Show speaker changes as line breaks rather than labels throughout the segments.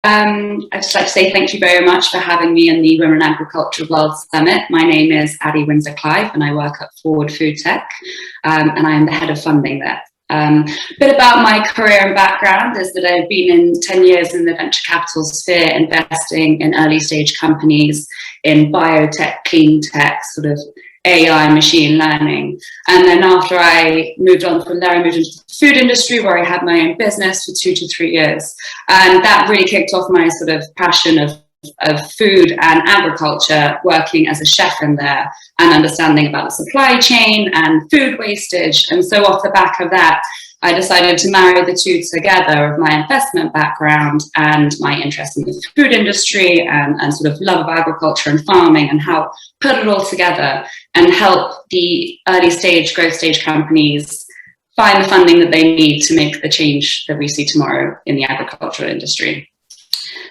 I'd just like to say thank you very much for having me in the Women in Agriculture World Summit. My name is Addy Windsor-Clive and I work at Forward Food Tech, and I am the head of funding there. A bit about my career and background is that I've been in 10 years in the venture capital sphere, investing in early stage companies in biotech, clean tech, sort of AI, machine learning. And then after I moved on from there, I moved into the food industry where I had my own business for 2 to 3 years. And that really kicked off my sort of passion of food and agriculture, working as a chef in there and understanding about the supply chain and food wastage. And so off the back of that, I decided to marry the two together of my investment background and my interest in the food industry and sort of love of agriculture and farming, and how put it all together and help the early stage, growth stage companies find the funding that they need to make the change that we see tomorrow in the agricultural industry.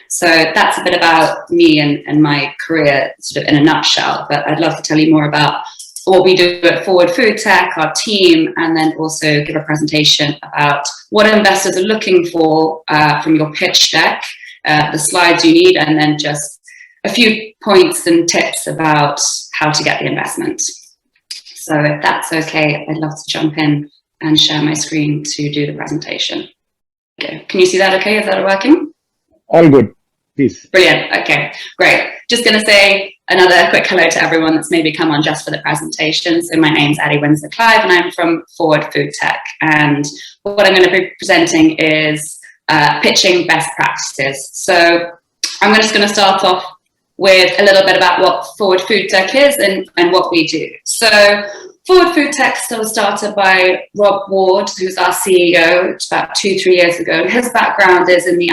So that's a bit about me and my career sort of in a nutshell, but I'd love to tell you more about what we do at Forward Food Tech, our team, and then also give a presentation about what investors are looking for from your pitch deck, the slides you need, and then just a few points and tips about how to get the investment. So if that's okay, I'd love to jump in and share my screen to do the presentation. Okay. Can you see that okay? Is that working?
All good, please.
Brilliant. Okay, great. Just going to say another quick hello to everyone that's maybe come on just for the presentation. So my name's Addy Windsor-Clive and I'm from Forward Food Tech. And what I'm going to be presenting is pitching best practices. So I'm just going to start off with a little bit about what Forward Food Tech is and what we do. So Forward Food Tech was started by Rob Ward, who's our CEO, about 2-3 years ago. His background is in the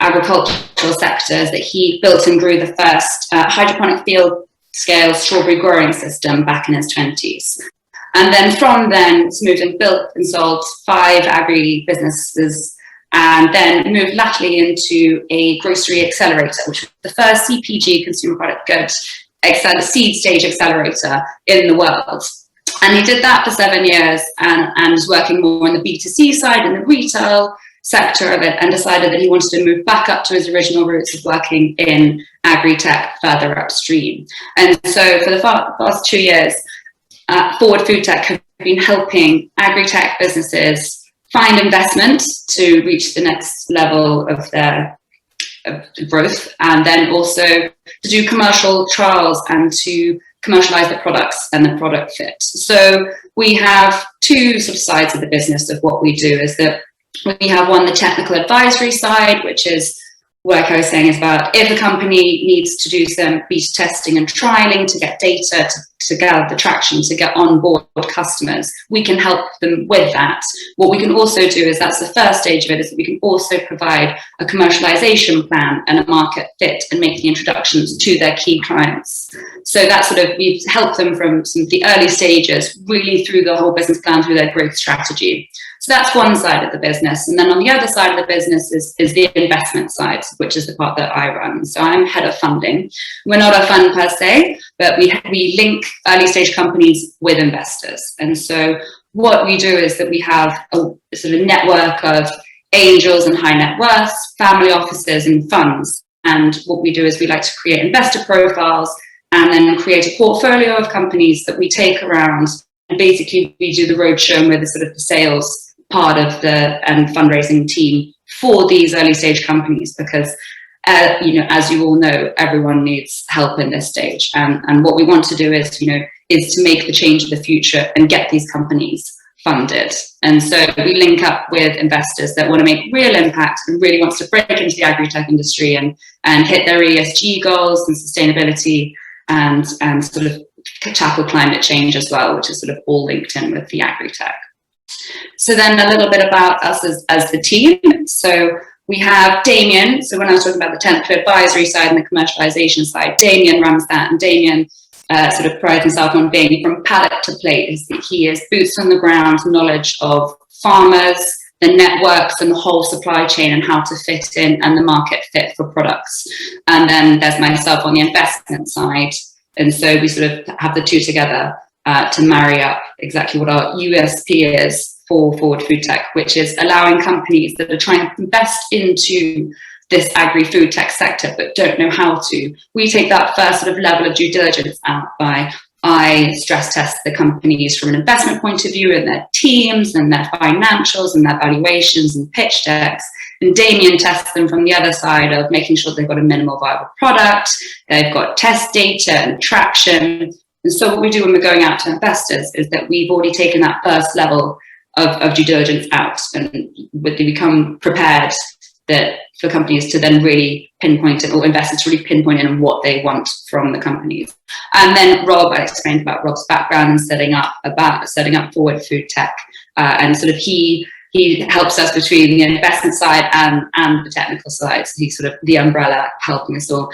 agricultural sectors, that he built and grew the first hydroponic field scale strawberry growing system back in his 20s. And then from then, it's moved and built and sold 5 agri businesses, and then moved latterly into a grocery accelerator, which was the first CPG, consumer product goods, seed stage accelerator in the world. And he did that for 7 years and was working more on the B2C side and the retail sector of it, and decided that he wanted to move back up to his original roots of working in agri-tech further upstream. And so for the past 2 years, Forward Food Tech have been helping agri-tech businesses find investment to reach the next level of their growth, and then also to do commercial trials and to commercialize the products and the product fit. So we have 2 sort of sides of the business of what we do. Is that we have one, the technical advisory side, which is work I was saying is about if a company needs to do some beta testing and trialing to get data, to gather the traction, to get on board customers, we can help them with that. What we can also do is, that's the first stage of it, is that we can also provide a commercialization plan and a market fit and make the introductions to their key clients. So that's sort of, we help them from some of the early stages really through the whole business plan, through their growth strategy. So that's one side of the business. And then on the other side of the business is the investment side, which is the part that I run. So I'm head of funding. We're not a fund per se, but we link early stage companies with investors. And so what we do is that we have a sort of network of angels and high net worth, family offices and funds. And what we do is we like to create investor profiles and then create a portfolio of companies that we take around. And basically we do the roadshow, and we're the sort of the sales part of the fundraising team for these early stage companies, because as you all know, everyone needs help in this stage, and what we want to do is to make the change of the future and get these companies funded. And so we link up with investors that want to make real impact and really wants to break into the agri-tech industry and hit their ESG goals and sustainability and sort of tackle climate change as well, which is sort of all linked in with the agri-tech. So then a little bit about us as the team. So we have Damien. So when I was talking about the technical advisory side and the commercialization side, Damien runs that, and Damien sort of prides himself on being from pallet to plate. He is boots on the ground knowledge of farmers, the networks and the whole supply chain and how to fit in and the market fit for products. And then there's myself on the investment side. And so we sort of have the two together to marry up exactly what our USP is for Forward Food Tech, which is allowing companies that are trying to invest into this agri-food tech sector but don't know how to. We take that first sort of level of due diligence out by I stress test the companies from an investment point of view and their teams and their financials and their valuations and pitch decks. And Damien tests them from the other side of making sure they've got a minimal viable product, they've got test data and traction. And so what we do when we're going out to investors is that we've already taken that first level of due diligence out, and we become prepared that for companies to then really pinpoint it, or investors to really pinpoint in on what they want from the companies. And then Rob, I explained about Rob's background and setting up Forward Food Tech, and sort of he helps us between the investment side and the technical side. So he's sort of the umbrella helping us all.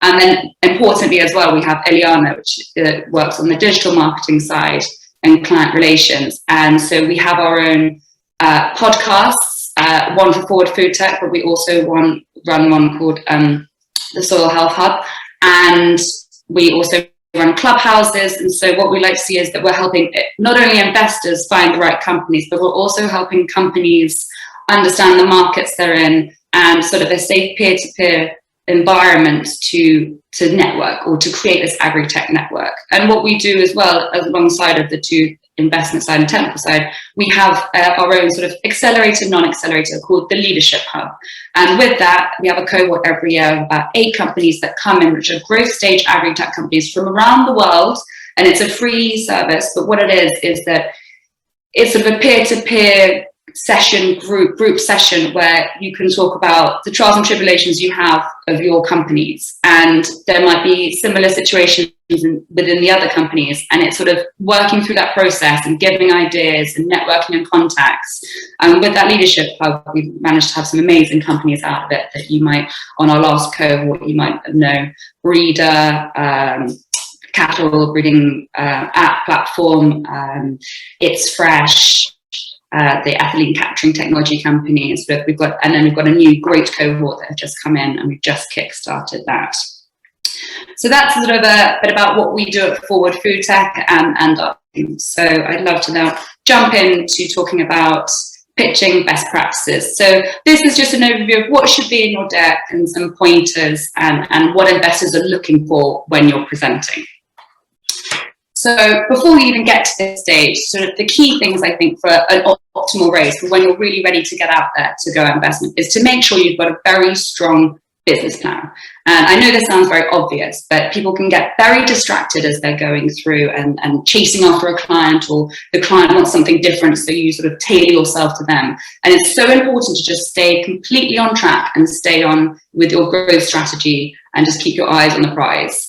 And then importantly as well, we have Eliana, which works on the digital marketing side and client relations. And so we have our own podcasts, one for Forward Food Tech, but we also run one called the Soil Health Hub. And we also run clubhouses. And so what we like to see is that we're helping not only investors find the right companies, but we're also helping companies understand the markets they're in and sort of a safe peer-to-peer environment to network or to create this agri-tech network. And what we do as well, alongside of the two, investment side and technical side, we have our own sort of accelerator, non-accelerator called the Leadership Hub. And with that, we have a cohort every year of about 8 companies that come in, which are growth stage agri-tech companies from around the world. And it's a free service, but what it is that it's sort of a peer-to-peer session, group session, where you can talk about the trials and tribulations you have of your companies, and there might be similar situations within the other companies, and it's sort of working through that process and giving ideas and networking and contacts. And with that Leadership Hub, we've managed to have some amazing companies out of it that you might, on our last cohort, you might know Breeder, cattle breeding app platform, It's Fresh, the ethylene capturing technology company. So we've got a new great cohort that have just come in, and we've just kick-started that. So that's sort of a bit about what we do at Forward Food Tech and our team. So I'd love to now jump into talking about pitching best practices. So this is just an overview of what should be in your deck and some pointers and what investors are looking for when you're presenting. So before we even get to this stage, sort of the key things I think for an optimal raise, for when you're really ready to get out there to go investment, is to make sure you've got a very strong business plan. And I know this sounds very obvious, but people can get very distracted as they're going through and chasing after a client, or the client wants something different, so you sort of tailor yourself to them. And it's so important to just stay completely on track and stay on with your growth strategy and just keep your eyes on the prize.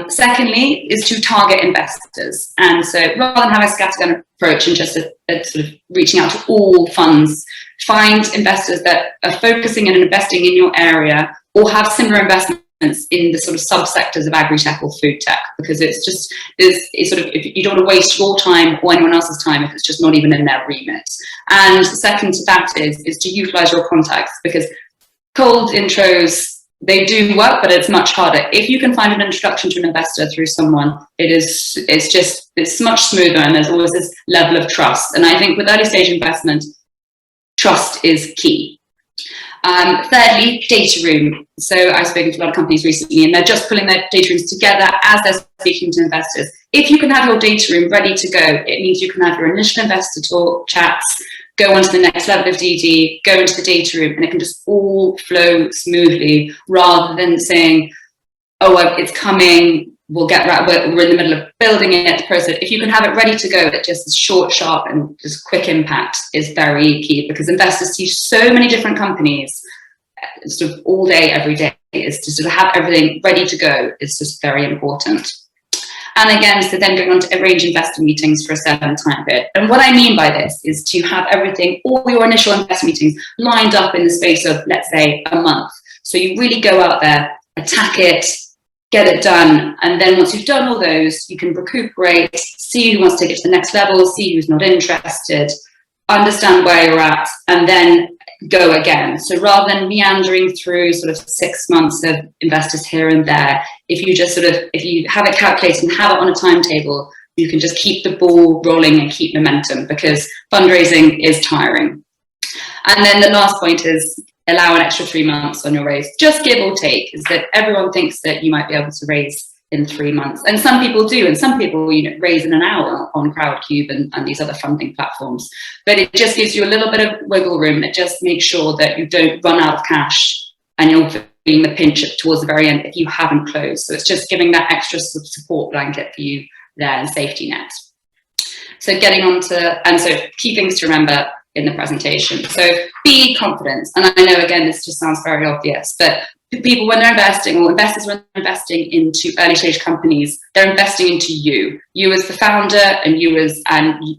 Secondly, is to target investors. And so rather than have a scattergun approach and just sort of reaching out to all funds, find investors that are focusing and investing in your area or have similar investments in the sort of subsectors of agri-tech or food tech, because it's sort of, if you don't want to waste your time or anyone else's time if it's just not even in their remit. And second to that is to utilize your contacts, because cold intros, they do work, but it's much harder. If you can find an introduction to an investor through someone, it's much smoother, and there's always this level of trust. And I think with early stage investment, trust is key. Thirdly, data room. So I've spoken to a lot of companies recently, and they're just pulling their data rooms together as they're speaking to investors. If you can have your data room ready to go, it means you can have your initial investor talk, chats, go on to the next level of DD, go into the data room, and it can just all flow smoothly, rather than saying, oh, it's coming, we're in the middle of building it, the process. If you can have it ready to go, it just is short, sharp, and just quick impact is very key, because investors see so many different companies sort of all day, every day. Is to sort of have everything ready to go is just very important. And again, so then going on to arrange investor meetings for a certain time period. And what I mean by this is to have everything, all your initial investor meetings lined up in the space of, let's say, a month. So you really go out there, attack it, get it done. And then once you've done all those, you can recuperate, see who wants to take it to the next level, see who's not interested, understand where you're at, and then go again. So rather than meandering through sort of 6 months of investors here and there, if you have it calculated and have it on a timetable, you can just keep the ball rolling and keep momentum, because fundraising is tiring. And then the last point is allow an extra 3 months on your raise. Just give or take, is that everyone thinks that you might be able to raise in 3 months. And some people do, and some people, raise in an hour on Crowdcube and these other funding platforms. But it just gives you a little bit of wiggle room. It just makes sure that you don't run out of cash and you're feeling the pinch towards the very end if you haven't closed. So it's just giving that extra support blanket for you there and safety net. So getting on to, and so key things to remember in the presentation. So be confident. And I know, again, this just sounds very obvious, but people, when they're investing, or investors when they're investing into early stage companies, they're investing into you as the founder and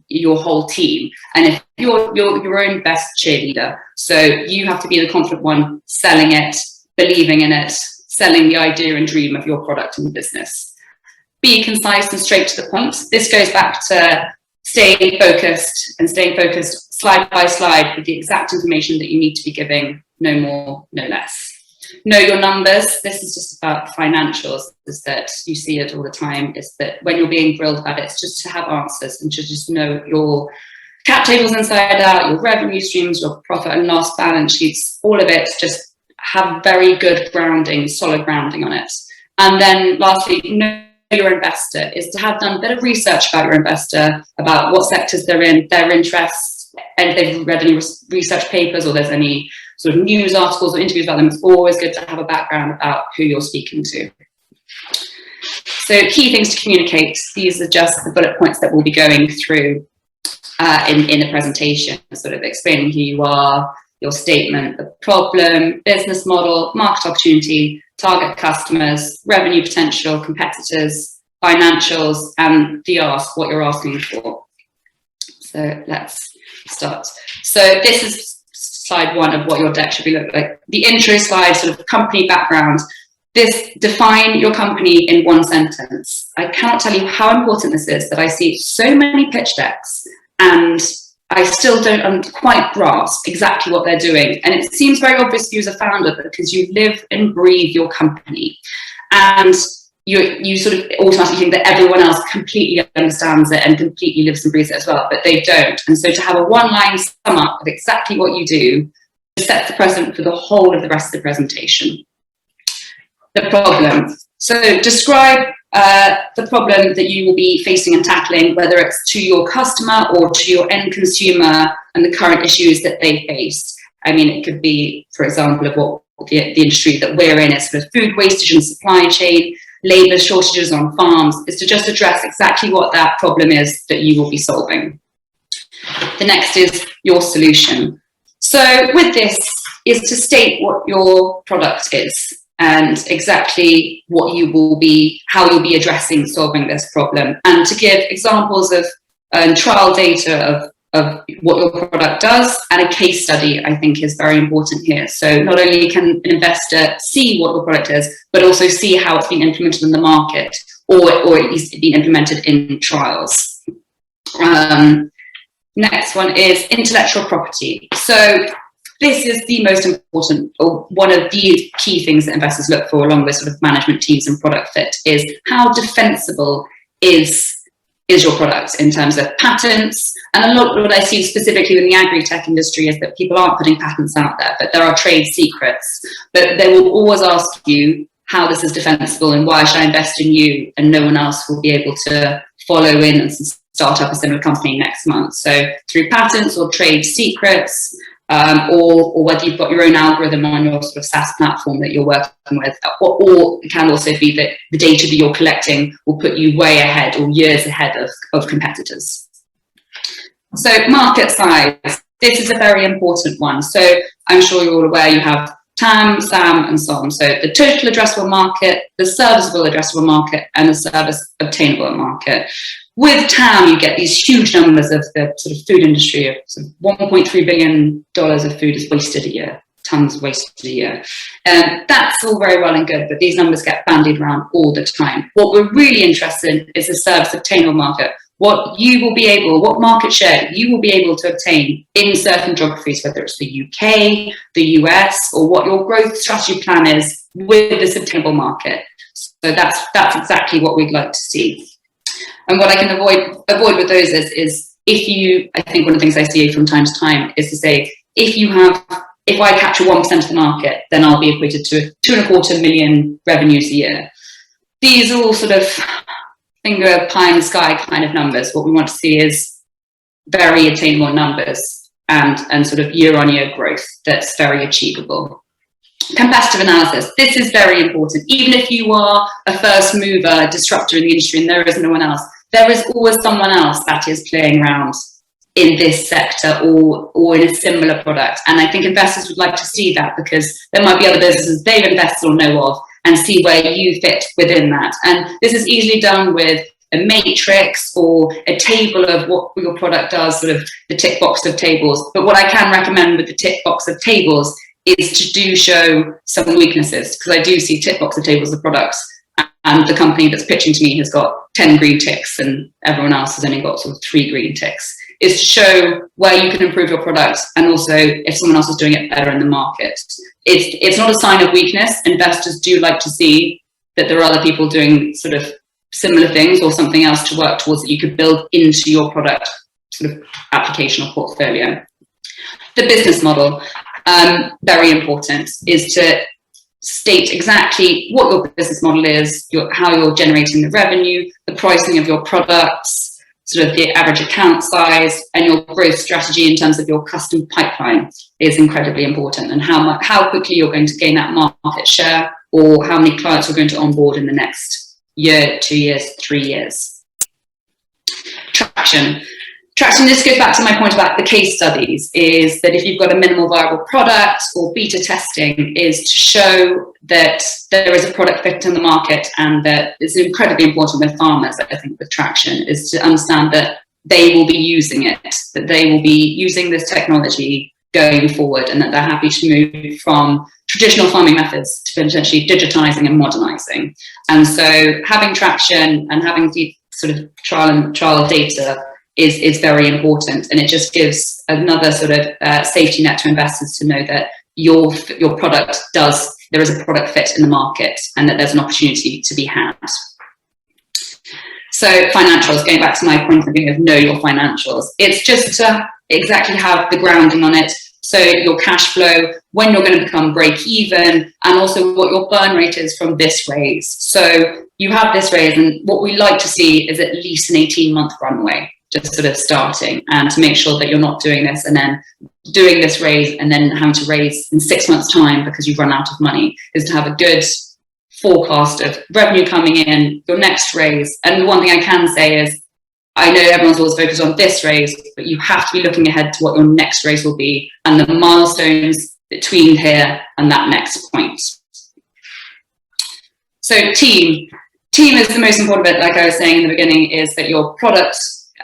your whole team. And if you're your own best cheerleader, so you have to be the confident one selling it, believing in it, selling the idea and dream of your product and business. Be concise and straight to the point. This goes back to staying focused slide by slide with the exact information that you need to be giving, no more, no less. Know your numbers. This is just about financials, is that you see it all the time, is that when you're being grilled about it, it's just to have answers and to just know your cap tables inside out, your revenue streams, your profit and loss balance sheets, all of it, just have very good grounding, solid grounding on it. And then lastly, know your investor, is to have done a bit of research about your investor, about what sectors they're in, their interests, and if they've read any research papers or there's any sort of news articles or interviews about them. It's always good to have a background about who you're speaking to. So key things to communicate. These are just the bullet points that we'll be going through in the presentation, sort of explaining who you are, your statement, the problem, business model, market opportunity, target customers, revenue potential, competitors, financials, and the ask, what you're asking for. So let's start. So this is slide 1 of what your deck should be looking like. The intro slide, sort of company background. This, define your company in 1 sentence. I cannot tell you how important this is, that I see so many pitch decks and I still don't quite grasp exactly what they're doing. And it seems very obvious to you as a founder because you live and breathe your company. And you sort of automatically think that everyone else completely understands it and completely lives and breathes it as well, but they don't. And so to have a 1-line sum up of exactly what you do sets the precedent for the whole of the rest of the presentation. The problem. So describe the problem that you will be facing and tackling, whether it's to your customer or to your end consumer and the current issues that they face. I mean, it could be, for example, of what the industry that we're in is sort of food wastage and supply chain, labour shortages on farms, is to just address exactly what that problem is that you will be solving. The next is your solution. So with this is to state what your product is and exactly what you will be, how you'll be addressing solving this problem, and to give examples of trial data of what your product does, and a case study I think is very important here. So not only can an investor see what your product is, but also see how it's been implemented in the market, or at least been implemented in trials. Next one is intellectual property. So this is the most important, or one of the key things that investors look for, along with sort of management teams and product fit, is how defensible is your product in terms of patents. And a lot of what I see specifically in the agri-tech industry is that people aren't putting patents out there, but there are trade secrets. But they will always ask you how this is defensible and why should I invest in you, and no one else will be able to follow in and start up a similar company next month. So through patents or trade secrets, or whether you've got your own algorithm on your sort of SaaS platform that you're working with, or it can also be that the data that you're collecting will put you way ahead or years ahead of competitors. So market size, this is a very important one. So I'm sure you're all aware you have TAM, SAM, and so on. So the total addressable market, the serviceable addressable market, and the service obtainable market. With TAM, you get these huge numbers of the sort of food industry. Of sort of $1.3 billion of food is wasted a year, tons wasted a year. That's all very well and good, but these numbers get bandied around all the time. What we're really interested in is the service obtainable market. What market share you will be able to obtain in certain geographies, whether it's the UK, the US, or what your growth strategy plan is with this obtainable market. So that's exactly what we'd like to see. And what I can avoid with those is if you, I think one of the things I see from time to time is to say, if you have if I capture 1% of the market, then I'll be equated to 2.25 million revenues a year. These are all sort of finger pie in the sky kind of numbers. What we want to see is very attainable numbers and sort of year-on-year growth that's very achievable. Competitive analysis. This is very important. Even if you are a first mover, disruptor in the industry and there is no one else, there is always someone else that is playing around in this sector or in a similar product. And I think investors would like to see that, because there might be other businesses they've invested or know of, and see where you fit within that. And this is easily done with a matrix or a table of what your product does, sort of the tick box of tables. But what I can recommend with the tick box of tables is to do show some weaknesses, because I do see tick box of tables of products, and the company that's pitching to me has got 10 green ticks and everyone else has only got sort of 3 green ticks. Is to show where you can improve your product, and also if someone else is doing it better in the market. It's not a sign of weakness. Investors do like to see that there are other people doing sort of similar things or something else to work towards that you could build into your product sort of application or portfolio. The business model, very important, is to state exactly what your business model is, how you're generating the revenue, the pricing of your products, sort of the average account size, and your growth strategy in terms of your custom pipeline is incredibly important, and how quickly you're going to gain that market share, or how many clients you're going to onboard in the next year, 2 years, 3 years. Traction. This goes back to my point about the case studies, is that if you've got a minimal viable product, or beta testing is to show that there is a product fit in the market, and that it's incredibly important with farmers, I think, with traction, is to understand that they will be using it, that they will be using this technology going forward, and that they're happy to move from traditional farming methods to potentially digitizing and modernizing. And so having traction and having the sort of trial data is very important, and it just gives another sort of safety net to investors to know that your product there is a product fit in the market, and that there's an opportunity to be had. So financials, going back to my point of know your financials, it's just to exactly have the grounding on it. So your cash flow, when you're going to become break even, and also what your burn rate is from this raise. So you have this raise, and what we like to see is at least an 18-month runway, just sort of starting, and to make sure that you're not doing this and then doing this raise and then having to raise in 6 months' time because you've run out of money, is to have a good forecast of revenue coming in, your next raise. And the one thing I can say is, I know everyone's always focused on this raise, but you have to be looking ahead to what your next raise will be and the milestones between here and that next point. So team is the most important bit. Like I was saying in the beginning, is that your product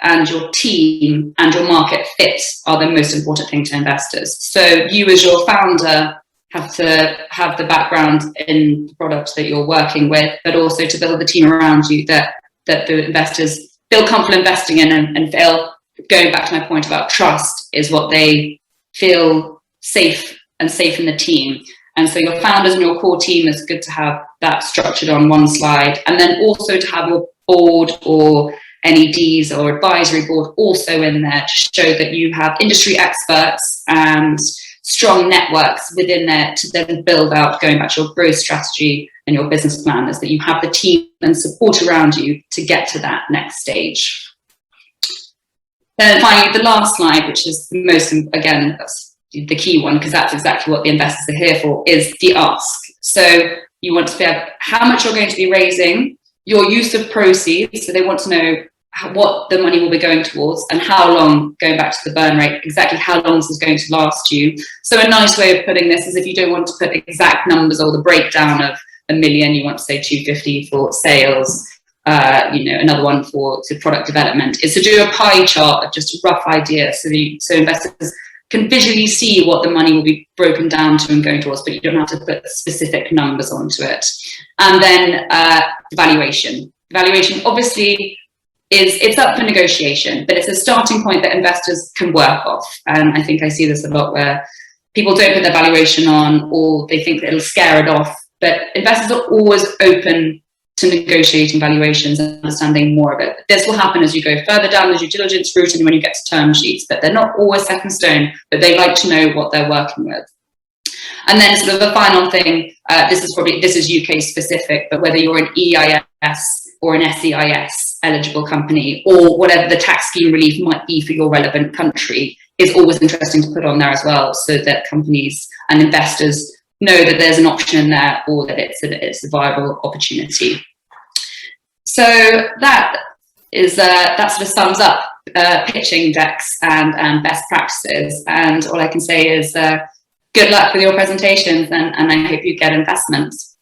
and your team and your market fit are the most important thing to investors. So you as your founder have to have the background in the product that you're working with, but also to build the team around you that the investors feel comfortable investing in, and feel, going back to my point about trust, is what they feel safe in the team. And so your founders and your core team, is good to have that structured on one slide, and then also to have your board or NEDs or advisory board also in there to show that you have industry experts and strong networks within there to then build out, going back to your growth strategy and your business plan, is that you have the team and support around you to get to that next stage. Then finally, the last slide, which is the most, again, that's the key one, because that's exactly what the investors are here for, is the ask. So you want to be able, how much you're going to be raising, your use of proceeds, so they want to know what the money will be going towards, and how long, going back to the burn rate, exactly how long this is going to last you. So a nice way of putting this is, if you don't want to put exact numbers or the breakdown of $1 million, you want to say 250 for sales, another one for product development, is to do a pie chart of just a rough idea, so investors can visually see what the money will be broken down to and going towards, but you don't have to put specific numbers onto it. And then valuation. Valuation obviously it's up for negotiation, but it's a starting point that investors can work off. And I think I see this a lot, where people don't put their valuation on, or they think that it'll scare it off. But investors are always open to negotiating valuations and understanding more of it. This will happen as you go further down the due diligence route and when you get to term sheets, but they're not always set in stone, but they like to know what they're working with. And then sort of the final thing, this is UK specific, but whether you're an EIS or an SEIS eligible company, or whatever the tax scheme relief might be for your relevant country, is always interesting to put on there as well, so that companies and investors know that there's an option there, or that it's a viable opportunity. So that sort of sums up pitching decks and best practices. And all I can say is good luck with your presentations, and I hope you get investments.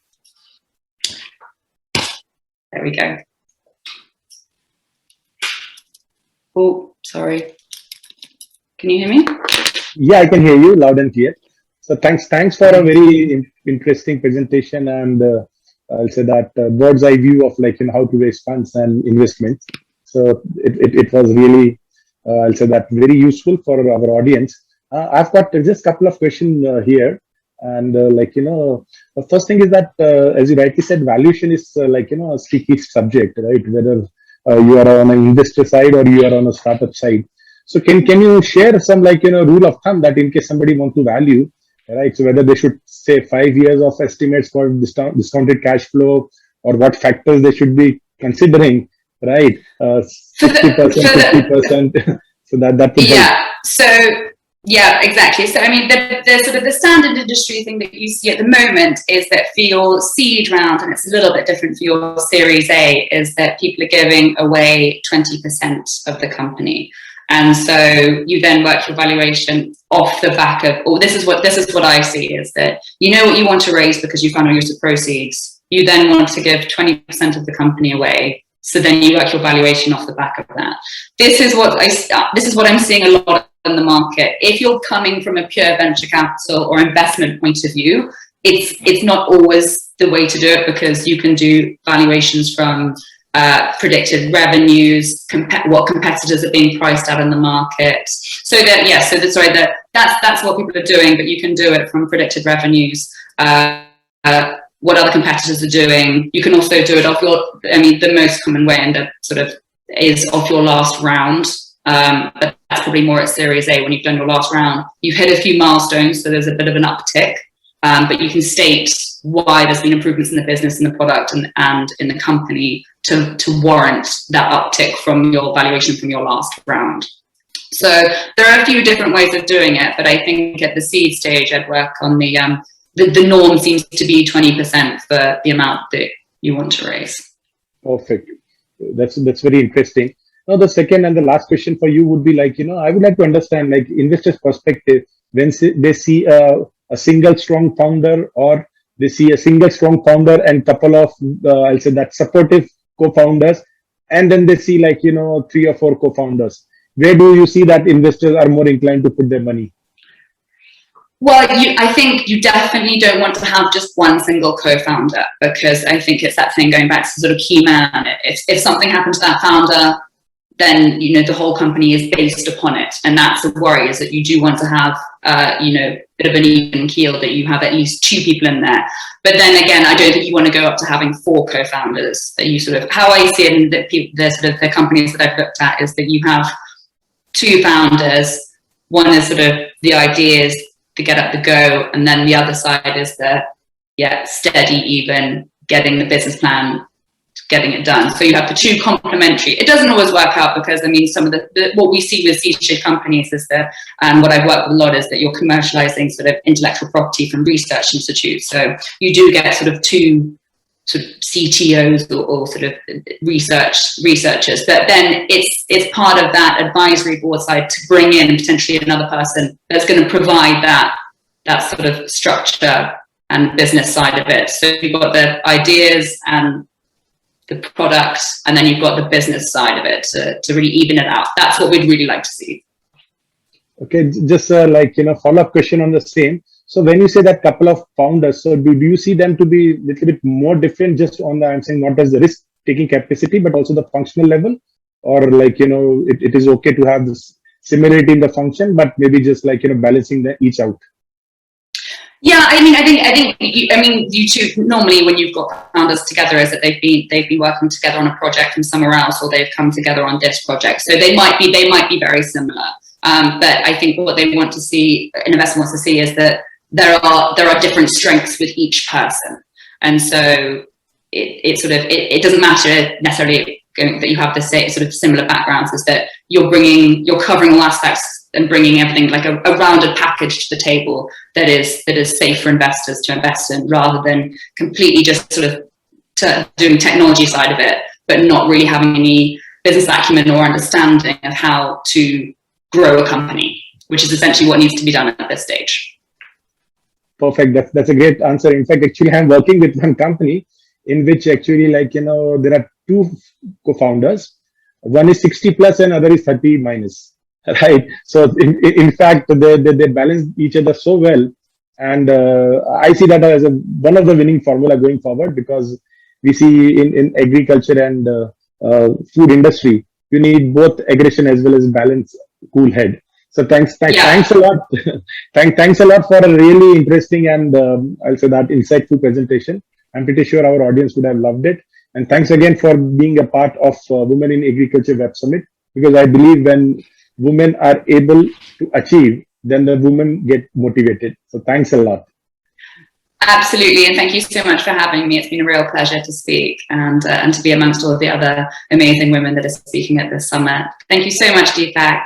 There we go. Oh, sorry. Can you hear me?
Yeah, I can hear you loud and clear. So thanks for a very interesting presentation, and I'll say that bird's eye view of how to raise funds and investments. So it was really, I'll say that, very useful for our audience. I've got just a couple of questions here, and the first thing is that as you rightly said, valuation is a sticky subject, right? Whether you are on an investor side or you are on a startup side. So can you share some rule of thumb that in case somebody wants to value, right? So whether they should say 5 years of estimates for discounted cash flow, or what factors they should be considering, right? 60%, 50%. So that would help.
So yeah, exactly. So I mean, the sort of the standard industry thing that you see at the moment is that for your seed round, and it's a little bit different for your Series A, is that people are giving away 20% of the company. And so you then work your valuation off the back of, this is what I see, is that you know what you want to raise because you found all your proceeds. You then want to give 20% of the company away. So then you work your valuation off the back of that. This is what I'm seeing a lot in the market. If you're coming from a pure venture capital or investment point of view, it's not always the way to do it, because you can do valuations from predicted revenues, what competitors are being priced at in the market. So that's what people are doing, but you can do it from predicted revenues, what other competitors are doing. You can also do it off the most common way and that sort of is off your last round. But that's probably more at Series A. When you've done your last round, you've hit a few milestones, so there's a bit of an uptick, but you can state why there's been improvements in the business and the product and in the company to warrant that uptick from your valuation from your last round. So there are a few different ways of doing it, but I think at the seed stage, I'd work on the norm seems to be 20% for the amount that you want to raise. Perfect.
That's very interesting. Now, the second and the last question for you would be I would like to understand investors' perspective when they see a single strong founder, or they see a single strong founder and couple of I'll say that supportive co-founders, and then they see 3 or 4 co-founders. Where do you see that investors are more inclined to put their money?
Well, I think you definitely don't want to have just one single co-founder, because I think it's that thing going back to sort of key man. If something happened to that founder, then the whole company is based upon it, and that's the worry, is that you do want to have a bit of an even keel, that you have at least 2 people in there. But then again, I don't think you want to go up to having 4 co-founders. That you sort of, how I see it in the companies that I've looked at, is that you have 2 founders. One is sort of the ideas, the get up, the go, and then the other side is the steady, even getting the business plan, getting it done. So you have the 2 complementary. It doesn't always work out, because some of what we see with seed companies is that, what I've worked with a lot, is that you're commercializing sort of intellectual property from research institutes. So you do get sort of 2 sort of CTOs or sort of researchers, but then it's part of that advisory board side to bring in potentially another person that's going to provide that sort of structure and business side of it. So you've got the ideas and the product, and then you've got the business side of it to really even it out. That's what we'd really like to see.
Okay, just follow-up question on the same. So when you say that couple of founders, so do you see them to be a little bit more different, just on the, I'm saying, not as the risk-taking capacity, but also the functional level? Or it is okay to have this similarity in the function, but maybe just balancing each out?
Yeah, I think you 2 normally, when you've got founders together, is that they've been working together on a project from somewhere else, or they've come together on this project. So they might be very similar. But I think what they want to see, an investor wants to see, is that there are different strengths with each person, and so it doesn't matter necessarily that you have the same sort of similar backgrounds, is that you're covering all aspects and bringing everything like a rounded package to the table that is safe for investors to invest in, rather than completely just sort of doing technology side of it, but not really having any business acumen or understanding of how to grow a company, which is essentially what needs to be done at this stage.
Perfect. That's a great answer. In fact, actually, I'm working with one company in which actually, like, there are two co-founders. One is 60 plus and other is 30 minus, right? So in fact, they balance each other so well. And I see that as one of the winning formula going forward, because we see in agriculture and food industry, you need both aggression as well as balance, cool head. So thanks a lot. thanks a lot for a really interesting and I'll say that insightful presentation. I'm pretty sure our audience would have loved it. And thanks again for being a part of Women in Agriculture Web Summit, because I believe when women are able to achieve, then the women get motivated. So thanks a lot.
Absolutely, and thank you so much for having me. It's been a real pleasure to speak and to be amongst all of the other amazing women that are speaking at this summit. Thank you so much, Deepak.